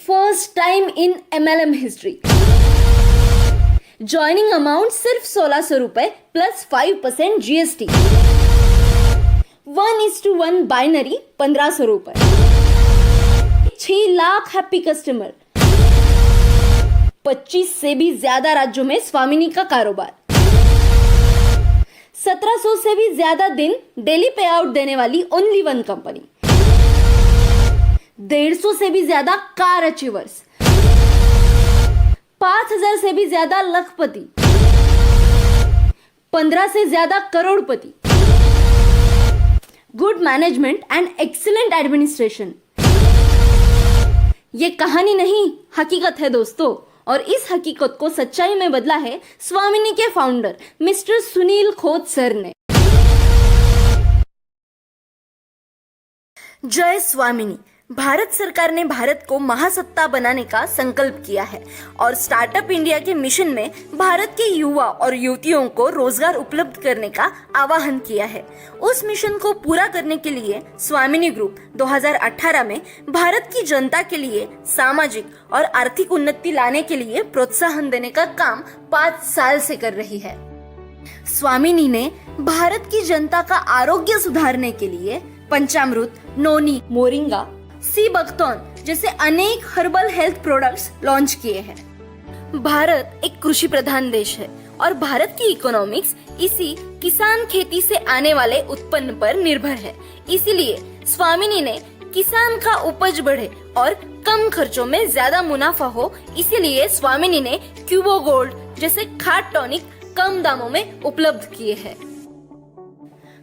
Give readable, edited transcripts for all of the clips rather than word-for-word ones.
First time in MLM history. Joining amount सिर्फ 1600 रुपए plus 5% GST। 1:1 binary 1500 रुपए। 6 lakh happy customer. 25 से भी ज्यादा राज्यों में स्वामिनी का कारोबार। 1700 से भी ज्यादा दिन डेली पे आउट देने वाली ओनली वन कंपनी। 150 से भी ज्यादा कार अचीवर्स। 5000 से भी ज्यादा लखपति। 15 से ज्यादा करोड़पति। Good management and excellent administration. ये कहानी नहीं, हकीकत है दोस्तों, और इस हकीकत को सच्चाई में बदला है स्वामिनी के founder mister Sunil Khot sir ने। जय स्वामिनी। भारत सरकार ने भारत को महासत्ता बनाने का संकल्प किया है और स्टार्टअप इंडिया के मिशन में भारत के युवा और युवतियों को रोजगार उपलब्ध करने का आह्वान किया है। उस मिशन को पूरा करने के लिए स्वामिनी ग्रुप 2018 में भारत की जनता के लिए सामाजिक और आर्थिक उन्नति लाने के लिए प्रोत्साहन देने का काम 5 साल से कर रही है। स्वामिनी ने भारत की जनता का आरोग्य सुधारने के लिए पंचामृत, नोनी, मोरिंगा, सी बकथॉर्न जैसे अनेक हर्बल हेल्थ प्रोडक्ट्स लॉन्च किए हैं। भारत एक कृषि प्रधान देश है और भारत की इकोनॉमिक्स इसी किसान खेती से आने वाले उत्पन्न पर निर्भर है। इसीलिए स्वामिनी ने किसान का उपज बढ़े और कम खर्चों में ज्यादा मुनाफा हो, इसीलिए स्वामिनी ने क्यूबो गोल्ड जैसे खाद टॉनिक कम दामों में उपलब्ध किए हैं।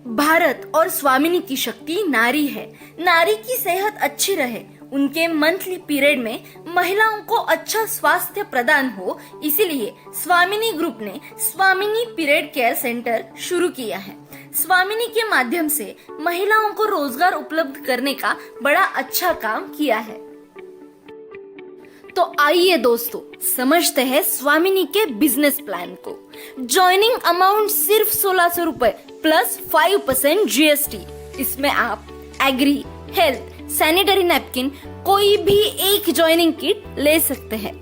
भारत और स्वामिनी की शक्ति नारी है। नारी की सेहत अच्छी रहे, उनके मंथली पीरियड में महिलाओं को अच्छा स्वास्थ्य प्रदान हो, इसीलिए स्वामिनी ग्रुप ने स्वामिनी पीरियड केयर सेंटर शुरू किया है। स्वामिनी के माध्यम से महिलाओं को रोजगार उपलब्ध करने का बड़ा अच्छा काम किया है। तो आइए दोस्तों, समझते हैं स्वामिनी के बिजनेस प्लान को। ज्वाइनिंग अमाउंट सिर्फ 1600 रुपए प्लस 5% GST। इसमें आप एग्री, हेल्थ, सैनिटरी नैपकिन कोई भी एक ज्वाइनिंग किट ले सकते हैं।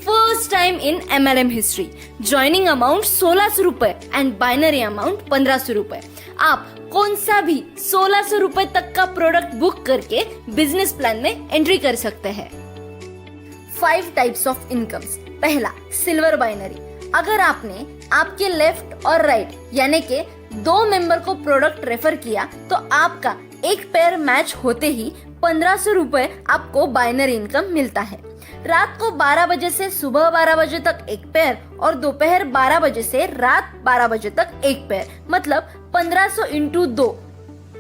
First time in MLM history. Joining amount 1600 रुपए एंड बाइनरी अमाउंट 1500 रुपए। आप कौन सा भी 1600 रुपए तक का प्रोडक्ट बुक करके बिजनेस प्लान में एंट्री कर सकते हैं। 5 टाइप्स ऑफ इनकम्स। पहला, सिल्वर बाइनरी। अगर आपने आपके लेफ्ट और राइट यानी के 2 मेंबर को प्रोडक्ट रेफर किया तो आपका एक पेयर मैच होते ही 1500 रुपए आपको बाइनरी इनकम मिलता है। रात को 12 बजे से सुबह 12 बजे तक एक पेयर और दोपहर 12 बजे से रात 12 बजे तक एक पेयर, मतलब 1500 इंटू 2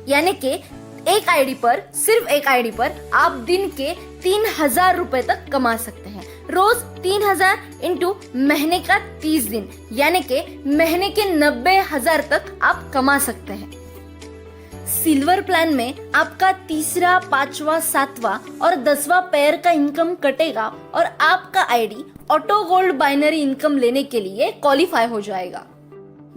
यानी के एक आईडी पर, सिर्फ एक आईडी पर आप दिन के 3000 रुपए तक कमा सकते हैं। रोज 3000 इंटू महीने का 30 दिन यानी के महीने के 90,000 तक आप कमा सकते हैं। सिल्वर प्लान में आपका तीसरा, 5वां, 7वां और 10वां पेयर का इनकम कटेगा और आपका ID auto gold binary income लेने के लिए क्वालिफाई हो जाएगा।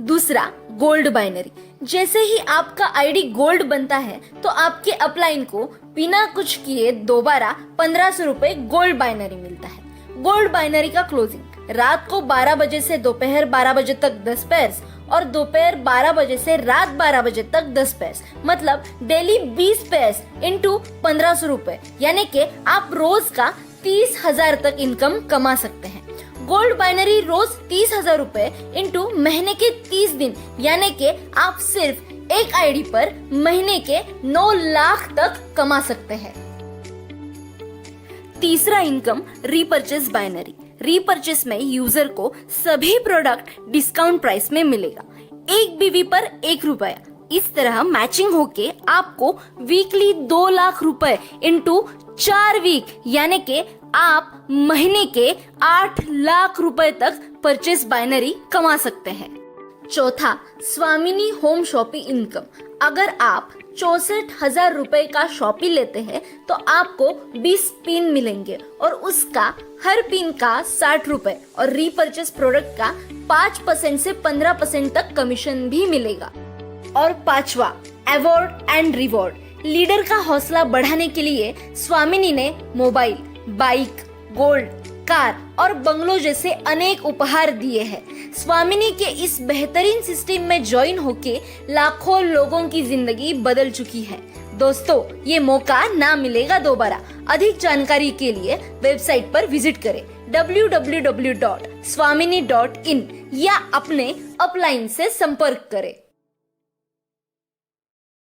दूसरा, गोल्ड बाइनरी। जैसे ही आपका आईडी गोल्ड बनता है तो आपके अपलाइन को बिना कुछ किए दोबारा 1500 रुपए गोल्ड बाइनरी मिलता है। गोल्ड बाइनरी का क्लोजिंग रात को 12 बजे से दोपहर 12 बजे तक 10 पेयर्स और दोपहर 12 बजे से रात 12 बजे तक 10 पेयर्स, मतलब डेली 20 पेयर्स इंटू 1500 रुपए यानी कि आप रोज का 30,000 तक इनकम कमा सकते हैं। गोल्ड बाइनरी रोज 30,000 रुपए इंटू महीने के 30 दिन यानी कि आप सिर्फ एक आईडी पर महीने के 9 लाख तक कमा सकते हैं। तीसरा इनकम, रीपरचेस बाइनरी। रीपरचेस में यूजर को सभी प्रोडक्ट डिस्काउंट प्राइस में मिलेगा। एक बीवी पर 1 रुपया। इस तरह मैचिंग होके आपको वीकली 2 लाख रुपए इंटू 4 वीक यानी के आप महीने के 8 लाख रुपए तक परचेस बाइनरी कमा सकते हैं। चौथा, स्वामिनी होम शॉपी इनकम। अगर आप 64,000 रुपए का शॉपी लेते हैं तो आपको 20 पिन मिलेंगे और उसका हर पिन का 60 रुपए और रीपरचेस प्रोडक्ट का 5% से 15% तक कमीशन भी मिलेगा। और 5वां, अवार्ड एंड रिवॉर्ड। लीडर का हौसला बढ़ाने के लिए स्वामिनी ने मोबाइल, बाइक, गोल्ड, कार और बंगलो जैसे अनेक उपहार दिए हैं। स्वामिनी के इस बेहतरीन सिस्टम में ज्वाइन होके लाखों लोगों की जिंदगी बदल चुकी है। दोस्तों, ये मौका ना मिलेगा दोबारा। अधिक जानकारी के लिए वेबसाइट पर विजिट करें www.swamini.in या अपने अपलाइन से संपर्क करें।